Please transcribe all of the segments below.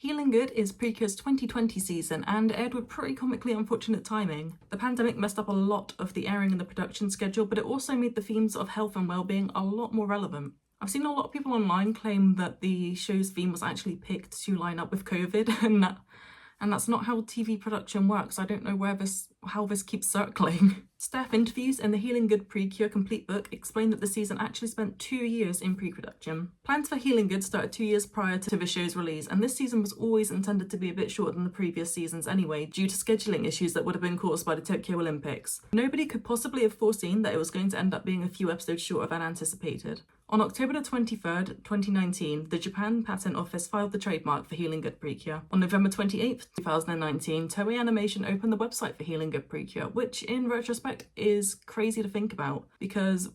Healin Good is Precure's 2020 season and aired with pretty comically unfortunate timing. The pandemic messed up a lot of the airing and the production schedule, but it also made the themes of health and well-being a lot more relevant. I've seen a lot of people online claim that the show's theme was actually picked to line up with COVID, and that's not how TV production works. I don't know how this keeps circling. Staff interviews in the Healin Good Precure complete book explain that the season actually spent 2 years in pre-production. Plans for Healin Good started 2 years prior to the show's release, and this season was always intended to be a bit shorter than the previous seasons anyway, due to scheduling issues that would have been caused by the Tokyo Olympics. Nobody could possibly have foreseen that it was going to end up being a few episodes shorter than anticipated. On October 23rd, 2019, the Japan Patent Office filed the trademark for Healin Good Precure. On November 28th, 2019, Toei Animation opened the website for Healin Good Precure, which in retrospect is crazy to think about because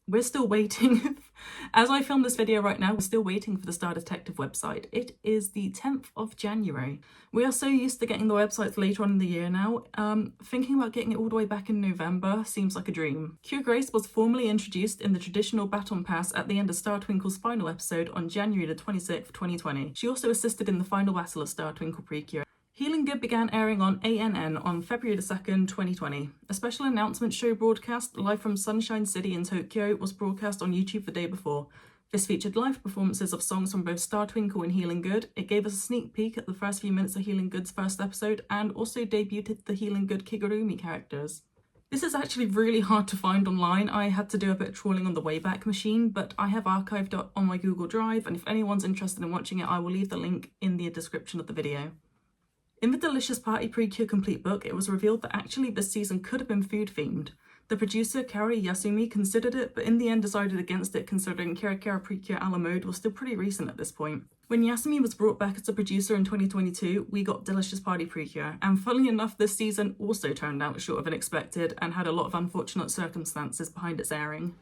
we're still waiting. As I film this video right now, we're still waiting for the Star Detective website. It is the 10th of January. We are so used to getting the websites later on in the year now. Thinking about getting it all the way back in November seems like a dream. Cure Grace was formally introduced in the traditional baton pass at the end of Star Twinkle's final episode on January the 26th, 2020. She also assisted in the final battle of Star Twinkle Precure. Healin Good began airing on ANN on February 2nd, 2020. A special announcement show broadcast live from Sunshine City in Tokyo was broadcast on YouTube the day before. This featured live performances of songs from both Star Twinkle and Healin Good. It gave us a sneak peek at the first few minutes of Healin Good's first episode and also debuted the Healin Good Kigurumi characters. This is actually really hard to find online. I had to do a bit of trawling on the Wayback Machine, but I have archived it on my Google Drive, and if anyone's interested in watching it, I will leave the link in the description of the video. In the Delicious Party Precure complete book, it was revealed that actually this season could have been food-themed. The producer, Kaori Yasumi, considered it, but in the end decided against it considering Kira Kira Precure a la mode was still pretty recent at this point. When Yasumi was brought back as a producer in 2022, we got Delicious Party Precure, and funnily enough this season also turned out shorter than expected and had a lot of unfortunate circumstances behind its airing.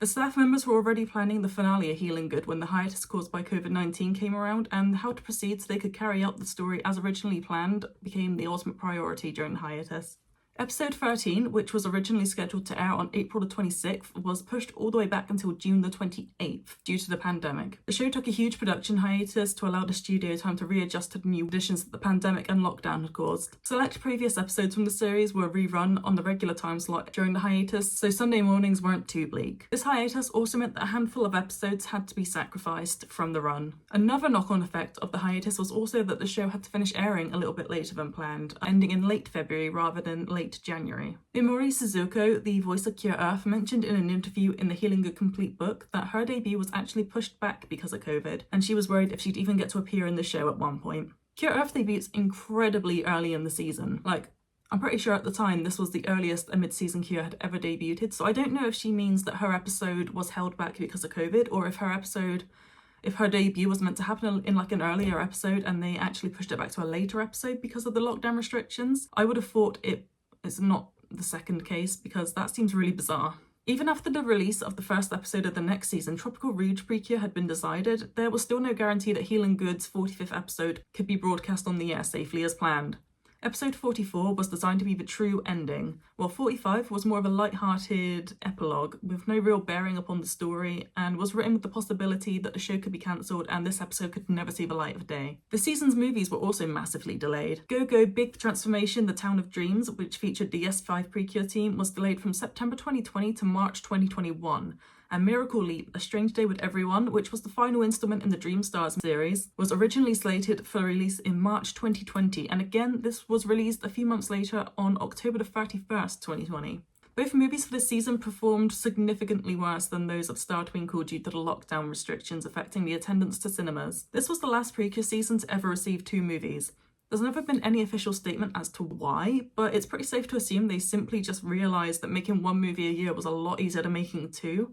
The staff members were already planning the finale of Healin Good when the hiatus caused by COVID-19 came around, and how to proceed so they could carry out the story as originally planned became the ultimate priority during the hiatus. Episode 13, which was originally scheduled to air on April the 26th, was pushed all the way back until June the 28th due to the pandemic. The show took a huge production hiatus to allow the studio time to readjust to the new conditions that the pandemic and lockdown had caused. Select previous episodes from the series were rerun on the regular time slot during the hiatus, so Sunday mornings weren't too bleak. This hiatus also meant that a handful of episodes had to be sacrificed from the run. Another knock-on effect of the hiatus was also that the show had to finish airing a little bit later than planned, ending in late February rather than late January. Mimori Suzuko, the voice of Cure Earth, mentioned in an interview in the Healin Good complete book that her debut was actually pushed back because of COVID, and she was worried if she'd even get to appear in the show at one point. Cure Earth debuts incredibly early in the season. I'm pretty sure at the time this was the earliest a mid-season Cure had ever debuted, so I don't know if she means that her episode was held back because of COVID, or if her debut was meant to happen in an earlier episode and they actually pushed it back to a later episode because of the lockdown restrictions. I would have thought it's not the second case because that seems really bizarre. Even after the release of the first episode of the next season, Tropical Rouge Precure had been decided, there was still no guarantee that Healin Good's 45th episode could be broadcast on the air safely as planned. Episode 44 was designed to be the true ending, while 45 was more of a light-hearted epilogue with no real bearing upon the story and was written with the possibility that the show could be cancelled and this episode could never see the light of day. The season's movies were also massively delayed. Go Go Big Transformation The Town of Dreams, which featured the S5 Precure team, was delayed from September 2020 to March 2021. And Miracle Leap, A Strange Day with Everyone, which was the final installment in the Dream Stars series, was originally slated for release in March 2020, and again this was released a few months later on October 31st, 2020. Both movies for this season performed significantly worse than those of Star Twinkle due to the lockdown restrictions affecting the attendance to cinemas. This was the last Precure season to ever receive 2 movies. There's never been any official statement as to why, but it's pretty safe to assume they simply just realised that making 1 movie a year was a lot easier than making 2.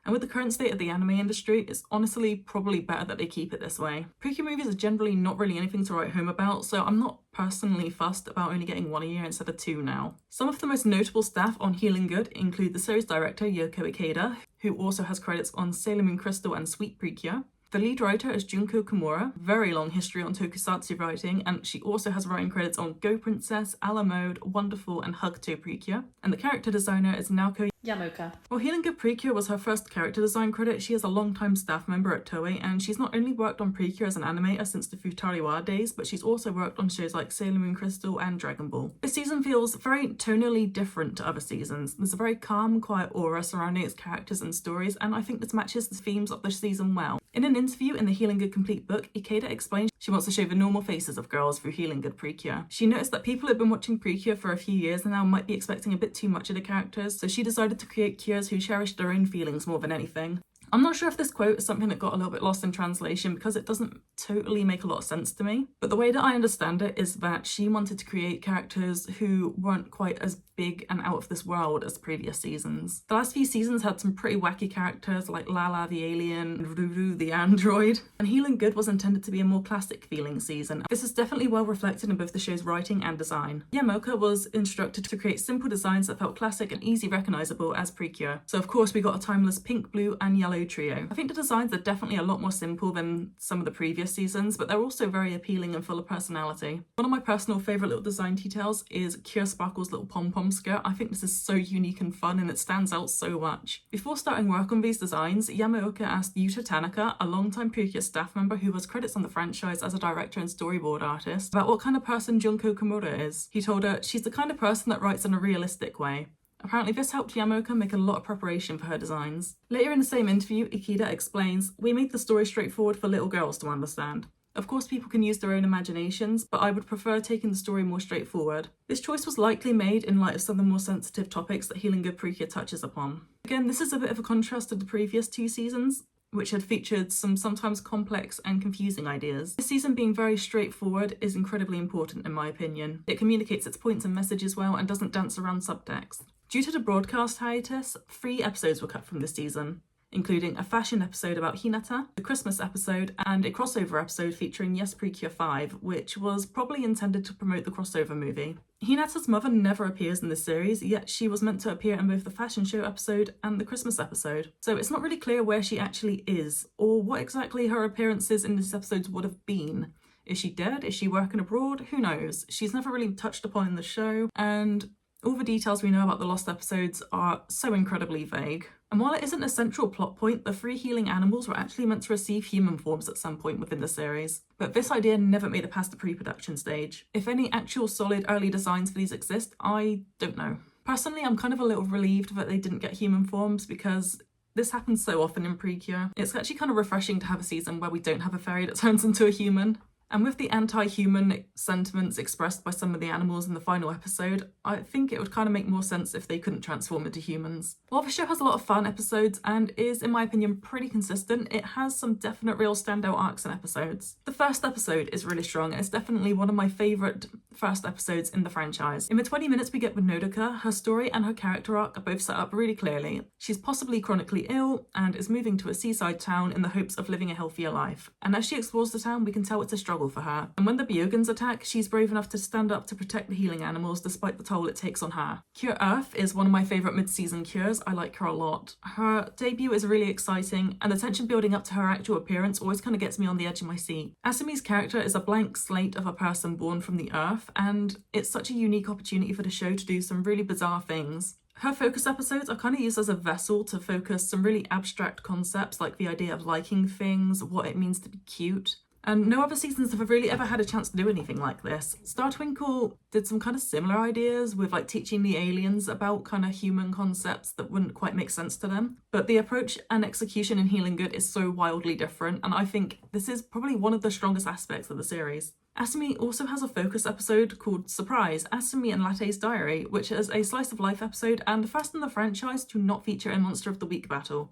And with the current state of the anime industry, it's honestly probably better that they keep it this way. Precure movies are generally not really anything to write home about, so I'm not personally fussed about only getting 1 a year instead of 2 now. Some of the most notable staff on Healin Good include the series director Yoko Ikeda, who also has credits on Sailor Moon Crystal and Sweet Precure. The lead writer is Junko Kimura, very long history on tokusatsu writing, and she also has writing credits on Go Princess, A la Mode, Wonderful, and Hug to Precure. And the character designer is Naoko Yamoka. While Healin Good Precure was her first character design credit, she is a long-time staff member at Toei, and she's not only worked on Precure as an animator since the Futariwa days, but she's also worked on shows like Sailor Moon Crystal and Dragon Ball. This season feels very tonally different to other seasons. There's a very calm, quiet aura surrounding its characters and stories, and I think this matches the themes of the season well. In an interview in the Healin Good Complete book, Ikeda explains she wants to show the normal faces of girls through Healin Good Precure. She noticed that people have been watching Precure for a few years and now might be expecting a bit too much of the characters, so she decided to create Cures who cherish their own feelings more than anything. I'm not sure if this quote is something that got a little bit lost in translation because it doesn't totally make a lot of sense to me, but the way that I understand it is that she wanted to create characters who weren't quite as big and out of this world as previous seasons. The last few seasons had some pretty wacky characters like Lala the alien, and Ruru the android, and Healin Good was intended to be a more classic feeling season. This is definitely well reflected in both the show's writing and design. Yamoka was instructed to create simple designs that felt classic and easy recognizable as Precure. So of course we got a timeless pink, blue and yellow trio. I think the designs are definitely a lot more simple than some of the previous seasons, but they're also very appealing and full of personality. One of my personal favourite little design details is Cure Sparkle's little pom-pom skirt. I think this is so unique and fun and it stands out so much. Before starting work on these designs, Yamaoka asked Yuta Tanaka, a longtime Precure staff member who has credits on the franchise as a director and storyboard artist, about what kind of person Junko Kimura is. He told her, she's the kind of person that writes in a realistic way. Apparently this helped Yamoka make a lot of preparation for her designs. Later in the same interview, Ikeda explains, "We made the story straightforward for little girls to understand. Of course people can use their own imaginations, but I would prefer taking the story more straightforward. This choice was likely made in light of some of the more sensitive topics that Healin Good Precure touches upon." Again, this is a bit of a contrast to the previous two seasons, which had featured some sometimes complex and confusing ideas. This season being very straightforward is incredibly important in my opinion. It communicates its points and messages well and doesn't dance around subtext. Due to the broadcast hiatus, 3 episodes were cut from this season, including a fashion episode about Hinata, a Christmas episode, and a crossover episode featuring Yes Precure 5, which was probably intended to promote the crossover movie. Hinata's mother never appears in this series, yet she was meant to appear in both the fashion show episode and the Christmas episode. So it's not really clear where she actually is, or what exactly her appearances in these episodes would have been. Is she dead? Is she working abroad? Who knows? She's never really touched upon in the show, and all the details we know about the lost episodes are so incredibly vague. And while it isn't a central plot point, the 3 healing animals were actually meant to receive human forms at some point within the series. But this idea never made it past the pre-production stage. If any actual solid early designs for these exist, I don't know. Personally, I'm kind of a little relieved that they didn't get human forms because this happens so often in Precure. It's actually kind of refreshing to have a season where we don't have a fairy that turns into a human. And with the anti-human sentiments expressed by some of the animals in the final episode, I think it would kind of make more sense if they couldn't transform into humans. While the show has a lot of fun episodes and is, in my opinion, pretty consistent, it has some definite real standout arcs and episodes. The first episode is really strong and it's definitely one of my favourite first episodes in the franchise. In the 20 minutes we get with Nodoka, her story and her character arc are both set up really clearly. She's possibly chronically ill and is moving to a seaside town in the hopes of living a healthier life. And as she explores the town, we can tell it's a struggle for her. And when the Byogans attack, she's brave enough to stand up to protect the healing animals despite the toll it takes on her. Cure Earth is one of my favourite mid-season cures. I like her a lot. Her debut is really exciting and the tension building up to her actual appearance always kind of gets me on the edge of my seat. Asumi's character is a blank slate of a person born from the Earth and it's such a unique opportunity for the show to do some really bizarre things. Her focus episodes are kind of used as a vessel to focus some really abstract concepts like the idea of liking things, what it means to be cute. And no other seasons have really ever had a chance to do anything like this. Star Twinkle did some kind of similar ideas with like teaching the aliens about kind of human concepts that wouldn't quite make sense to them. But the approach and execution in Healin Good is so wildly different, and I think this is probably one of the strongest aspects of the series. Asumi also has a focus episode called Surprise, Asumi and Latte's Diary, which is a slice of life episode and the first in the franchise to not feature a Monster of the Week battle.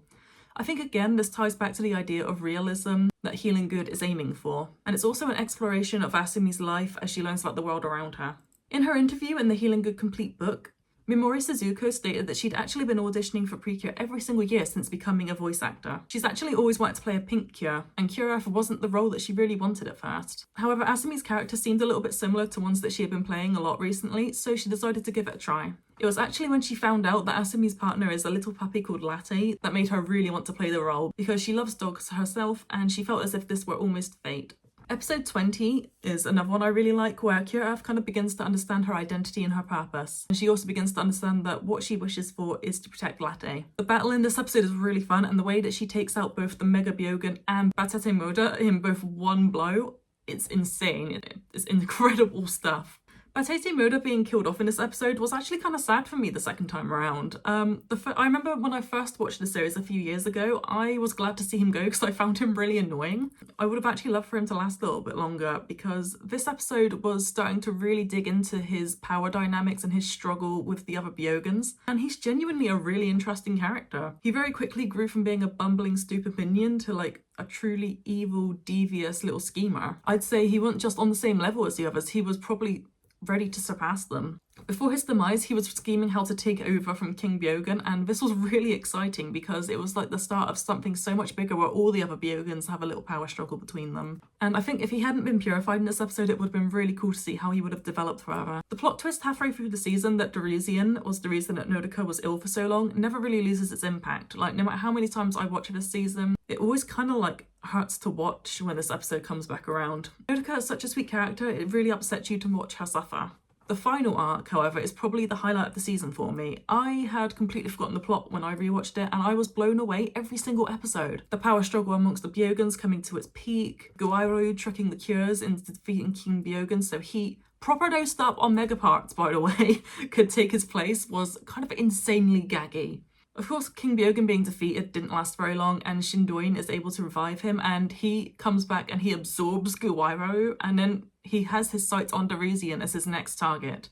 I think again this ties back to the idea of realism that Healin Good is aiming for, and it's also an exploration of Asumi's life as she learns about the world around her. In her interview in the Healin Good Complete book, Mimori Suzuko stated that she'd actually been auditioning for Precure every single year since becoming a voice actor. She's actually always wanted to play a pink Cure, and Cure Earth wasn't the role that she really wanted at first. However, Asumi's character seemed a little bit similar to ones that she had been playing a lot recently, so she decided to give it a try. It was actually when she found out that Asumi's partner is a little puppy called Latte that made her really want to play the role, because she loves dogs herself and she felt as if this were almost fate. Episode 20 is another one I really like, where Kira kind of begins to understand her identity and her purpose. And she also begins to understand that what she wishes for is to protect Latte. The battle in this episode is really fun, and the way that she takes out both the Mega Byogen and Batete Moda in both one blow, it's insane. It's incredible stuff. Batete Moda being killed off in this episode was actually kind of sad for me the second time around. I remember when I first watched the series a few years ago, I was glad to see him go because I found him really annoying. I would have actually loved for him to last a little bit longer, because this episode was starting to really dig into his power dynamics and his struggle with the other Byogans, and he's genuinely a really interesting character. He very quickly grew from being a bumbling, stupid minion to like a truly evil, devious little schemer. I'd say he wasn't just on the same level as the others, he was probably ready to surpass them. Before his demise, he was scheming how to take over from King Byogen, and this was really exciting because it was like the start of something so much bigger where all the other Byogans have a little power struggle between them. And I think if he hadn't been purified in this episode, it would have been really cool to see how he would have developed further. The plot twist halfway through the season that Derizian was the reason that Nodoka was ill for so long never really loses its impact. Like, no matter how many times I watch this season, it always kind of like hurts to watch when this episode comes back around. Nodoka is such a sweet character, it really upsets you to watch her suffer. The final arc, however, is probably the highlight of the season for me. I had completely forgotten the plot when I rewatched it, and I was blown away every single episode. The power struggle amongst the Byogans coming to its peak, Guairu tricking the Cures into defeating King Byogen so he, proper dosed up on mega parts by the way, could take his place, was kind of insanely gaggy. Of course, King Byogen being defeated didn't last very long, and Shindoin is able to revive him, and he comes back and he absorbs Guairu, and then he has his sights on Derizian as his next target.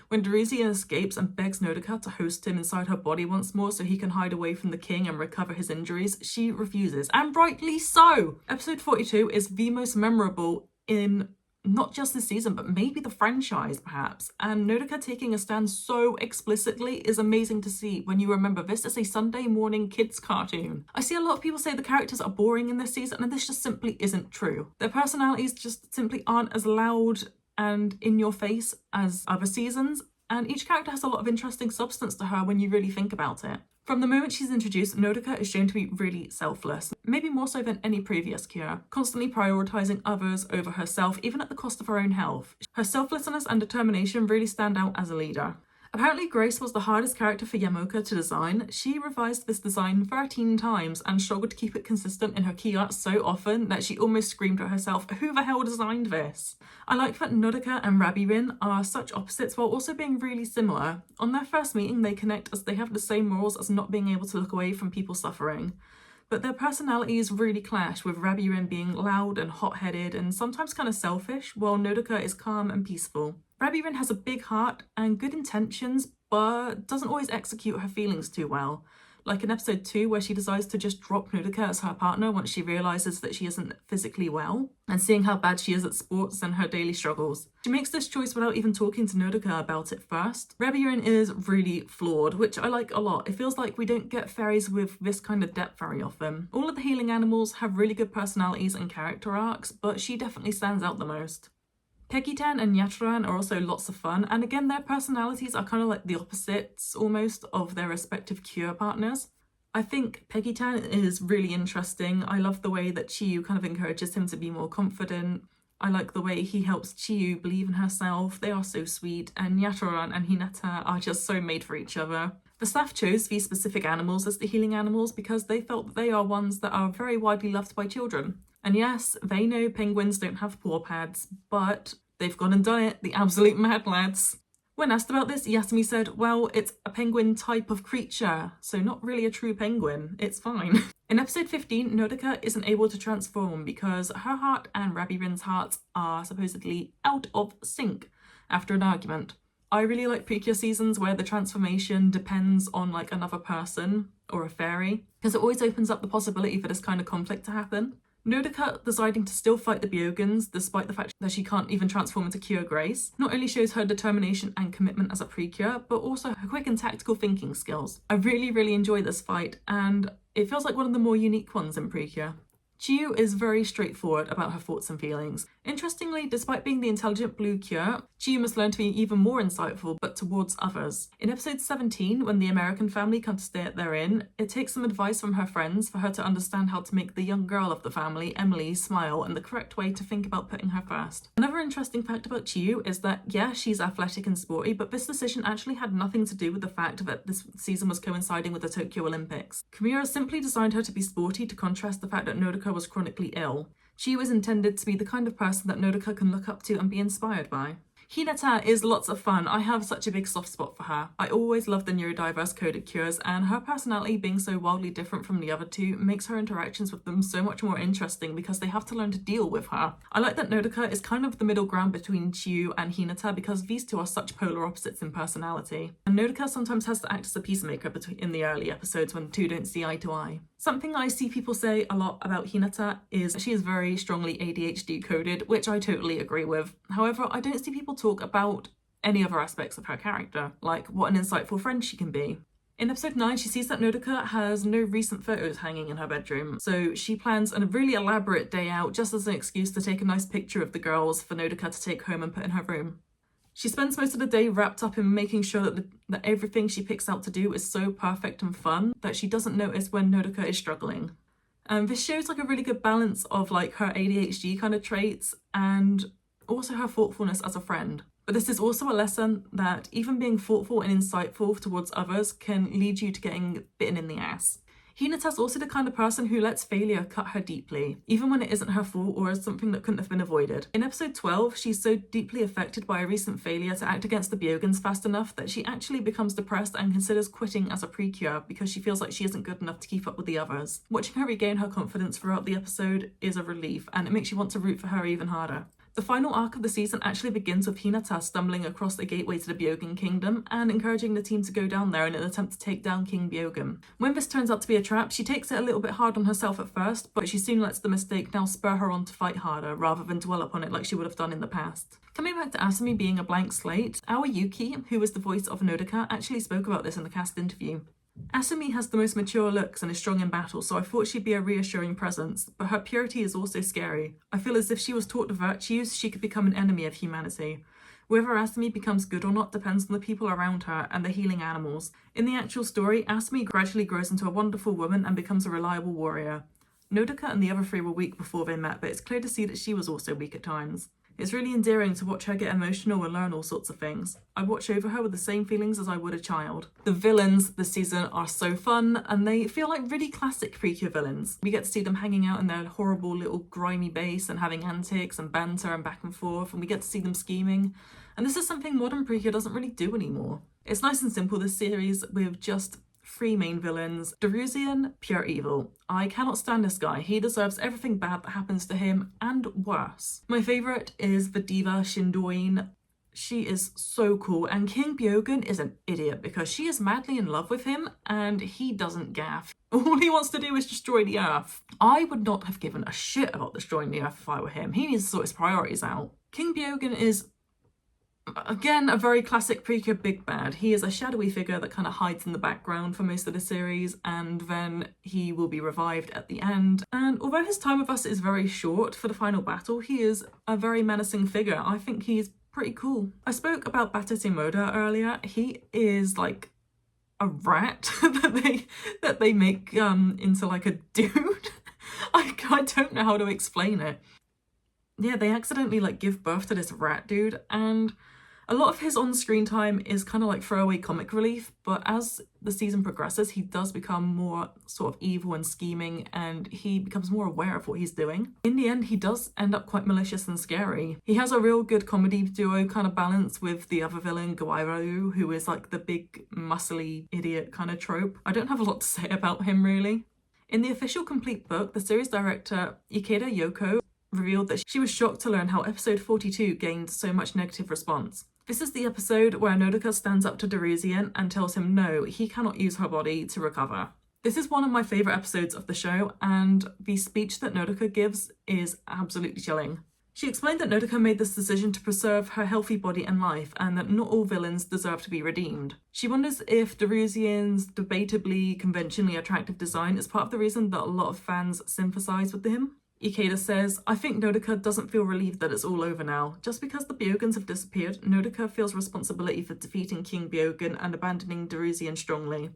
When Derizian escapes and begs Nodoka to host him inside her body once more so he can hide away from the king and recover his injuries, she refuses, and rightly so! Episode 42 is the most memorable in not just this season, but maybe the franchise, perhaps. And Nodoka taking a stand so explicitly is amazing to see when you remember this is a Sunday morning kids cartoon. I see a lot of people say the characters are boring in this season, and this just simply isn't true. Their personalities just simply aren't as loud and in your face as other seasons, and each character has a lot of interesting substance to her when you really think about it. From the moment she's introduced, Nodoka is shown to be really selfless, maybe more so than any previous Kira, constantly prioritising others over herself, even at the cost of her own health. Her selflessness and determination really stand out as a leader. Apparently Grace was the hardest character for Yamoka to design. She revised this design 13 times and struggled to keep it consistent in her key art so often that she almost screamed at herself, who the hell designed this? I like that Nodoka and Rabirin are such opposites while also being really similar. On their first meeting they connect as they have the same morals as not being able to look away from people suffering. But their personalities really clash, with Rabirin being loud and hot-headed and sometimes kind of selfish, while Nodoka is calm and peaceful. Rabirin has a big heart and good intentions, but doesn't always execute her feelings too well. Like in episode 2, where she decides to just drop Nodoka as her partner once she realises that she isn't physically well, and seeing how bad she is at sports and her daily struggles. She makes this choice without even talking to Nodoka about it first. Rabirin is really flawed, which I like a lot. It feels like we don't get fairies with this kind of depth very often. All of the healing animals have really good personalities and character arcs, but she definitely stands out the most. Pegitan and Yachiran are also lots of fun, and again their personalities are kind of like the opposites almost of their respective cure partners. I think Pegitan is really interesting. I love the way that Chiyu kind of encourages him to be more confident. I like the way he helps Chiyu believe in herself. They are so sweet, and Yachiran and Hinata are just so made for each other. The staff chose these specific animals as the healing animals because they felt that they are ones that are very widely loved by children. And yes, they know penguins don't have paw pads, but they've gone and done it, the absolute mad lads. When asked about this, Yasumi said, well, it's a penguin type of creature, so not really a true penguin, it's fine. In episode 15, Nodoka isn't able to transform because her heart and Rabirin's hearts are supposedly out of sync after an argument. I really like Precure seasons where the transformation depends on like another person or a fairy, because it always opens up the possibility for this kind of conflict to happen. Nodoka deciding to still fight the Byogans despite the fact that she can't even transform into Cure Grace not only shows her determination and commitment as a Precure, but also her quick and tactical thinking skills. I really enjoy this fight, and it feels like one of the more unique ones in Precure. Chiyu is very straightforward about her thoughts and feelings. Interestingly, despite being the intelligent blue cure, Chiyu must learn to be even more insightful, but towards others. In episode 17, when the American family come to stay at their inn, it takes some advice from her friends for her to understand how to make the young girl of the family, Emily, smile and the correct way to think about putting her first. Another interesting fact about Chiyu is that, yeah, she's athletic and sporty, but this decision actually had nothing to do with the fact that this season was coinciding with the Tokyo Olympics. Kimura simply designed her to be sporty to contrast the fact that Nodoka was chronically ill. Chiyu is intended to be the kind of person that Nodoka can look up to and be inspired by. Hinata is lots of fun. I have such a big soft spot for her. I always love the neurodiverse coded cures, and her personality being so wildly different from the other two makes her interactions with them so much more interesting because they have to learn to deal with her. I like that Nodoka is kind of the middle ground between Chiyu and Hinata because these two are such polar opposites in personality. And Nodoka sometimes has to act as a peacemaker in the early episodes when the two don't see eye to eye. Something I see people say a lot about Hinata is she is very strongly ADHD coded, which I totally agree with. However, I don't see people talk about any other aspects of her character, like what an insightful friend she can be. In episode 9, she sees that Nodoka has no recent photos hanging in her bedroom, so she plans a really elaborate day out just as an excuse to take a nice picture of the girls for Nodoka to take home and put in her room. She spends most of the day wrapped up in making sure that everything she picks out to do is so perfect and fun that she doesn't notice when Nodoka is struggling. This shows like a really good balance of like her ADHD kind of traits and also her thoughtfulness as a friend. But this is also a lesson that even being thoughtful and insightful towards others can lead you to getting bitten in the ass. Hinata's also the kind of person who lets failure cut her deeply, even when it isn't her fault or is something that couldn't have been avoided. In episode 12, she's so deeply affected by a recent failure to act against the Byogans fast enough that she actually becomes depressed and considers quitting as a precure because she feels like she isn't good enough to keep up with the others. Watching her regain her confidence throughout the episode is a relief, and it makes you want to root for her even harder. The final arc of the season actually begins with Hinata stumbling across the gateway to the Byogan Kingdom and encouraging the team to go down there in an attempt to take down King Byogan. When this turns out to be a trap, she takes it a little bit hard on herself at first, but she soon lets the mistake now spur her on to fight harder rather than dwell upon it like she would have done in the past. Coming back to Asumi being a blank slate, our Yuki, who is the voice of Nodoka, actually spoke about this in the cast interview. Asumi has the most mature looks and is strong in battle, so I thought she'd be a reassuring presence, but her purity is also scary. I feel as if she was taught the virtues, she could become an enemy of humanity. Whether Asumi becomes good or not depends on the people around her and the healing animals. In the actual story, Asumi gradually grows into a wonderful woman and becomes a reliable warrior. Nodoka and the other three were weak before they met, but it's clear to see that she was also weak at times. It's really endearing to watch her get emotional and learn all sorts of things. I watch over her with the same feelings as I would a child. The villains this season are so fun, and they feel like really classic Precure villains. We get to see them hanging out in their horrible little grimy base and having antics and banter and back and forth, and we get to see them scheming. And this is something modern Precure doesn't really do anymore. It's nice and simple, this series, with just 3 main villains. Darusian, pure evil. I cannot stand this guy. He deserves everything bad that happens to him, and worse. My favourite is the diva Shindoin. She is so cool, and King Byogan is an idiot because she is madly in love with him, and he doesn't gaff. All he wants to do is destroy the Earth. I would not have given a shit about destroying the Earth if I were him. He needs to sort his priorities out. King Byogan is, again, a very classic Precure big bad. He is a shadowy figure that kind of hides in the background for most of the series, and then he will be revived at the end. And although his time with us is very short for the final battle, he is a very menacing figure. I think he's pretty cool. I spoke about Batetimoda earlier. He is like a rat that they make into like a dude. I don't know how to explain it. Yeah, they accidentally like give birth to this rat dude, and a lot of his on-screen time is kind of like throwaway comic relief, but as the season progresses, he does become more sort of evil and scheming, and he becomes more aware of what he's doing. In the end, he does end up quite malicious and scary. He has a real good comedy duo kind of balance with the other villain, Gawairu, who is like the big, muscly idiot kind of trope. I don't have a lot to say about him, really. In the official complete book, the series director, Ikeda Yoko, revealed that she was shocked to learn how episode 42 gained so much negative response. This is the episode where Nodoka stands up to Darusian and tells him no, he cannot use her body to recover. This is one of my favourite episodes of the show, and the speech that Nodoka gives is absolutely chilling. She explained that Nodoka made this decision to preserve her healthy body and life, and that not all villains deserve to be redeemed. She wonders if Darusian's debatably conventionally attractive design is part of the reason that a lot of fans sympathise with him. Ikeda says, I think Nodoka doesn't feel relieved that it's all over now. Just because the Byogans have disappeared, Nodoka feels responsibility for defeating King Byogan and abandoning Darusian strongly.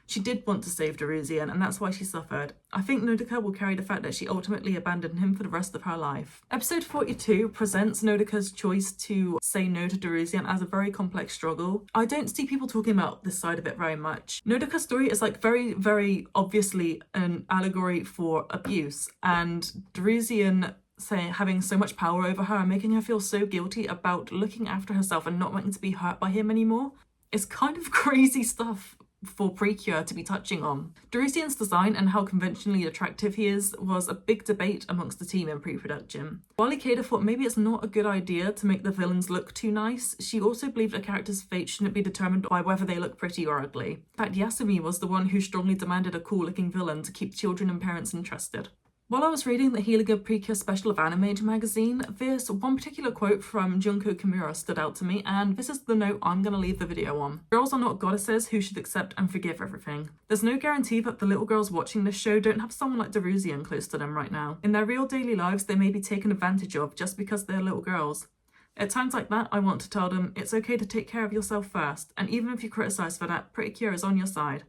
She did want to save Darusian, and that's why she suffered. I think Nodoka will carry the fact that she ultimately abandoned him for the rest of her life. Episode 42 presents Nodoka's choice to say no to Darusian as a very complex struggle. I don't see people talking about this side of it very much. Nodoka's story is like very, very obviously an allegory for abuse, and Darusian having so much power over her and making her feel so guilty about looking after herself and not wanting to be hurt by him anymore. It's kind of crazy stuff for Precure to be touching on. Darusian's design and how conventionally attractive he is was a big debate amongst the team in pre-production. While Ikeda thought maybe it's not a good idea to make the villains look too nice, she also believed a character's fate shouldn't be determined by whether they look pretty or ugly. In fact, Yasumi was the one who strongly demanded a cool-looking villain to keep children and parents interested. While I was reading the Healin Good Precure special of Anime magazine, this one particular quote from Junko Kimura stood out to me, and this is the note I'm going to leave the video on. Girls are not goddesses who should accept and forgive everything. There's no guarantee that the little girls watching this show don't have someone like Darusian close to them right now. In their real daily lives, they may be taken advantage of just because they're little girls. At times like that, I want to tell them it's okay to take care of yourself first, and even if you criticize for that, Precure is on your side.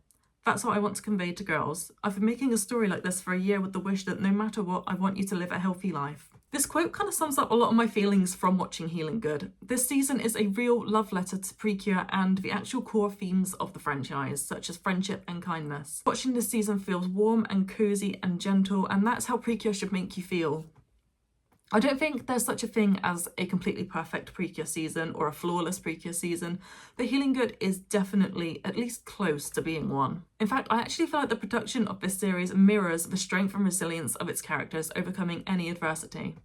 That's what I want to convey to girls. I've been making a story like this for a year with the wish that no matter what, I want you to live a healthy life. This quote kind of sums up a lot of my feelings from watching Healin Good. This season is a real love letter to Precure and the actual core themes of the franchise, such as friendship and kindness. Watching this season feels warm and cozy and gentle, and that's how Precure should make you feel. I don't think there's such a thing as a completely perfect Precure season or a flawless Precure season, but Healin Good is definitely at least close to being one. In fact, I actually feel like the production of this series mirrors the strength and resilience of its characters overcoming any adversity.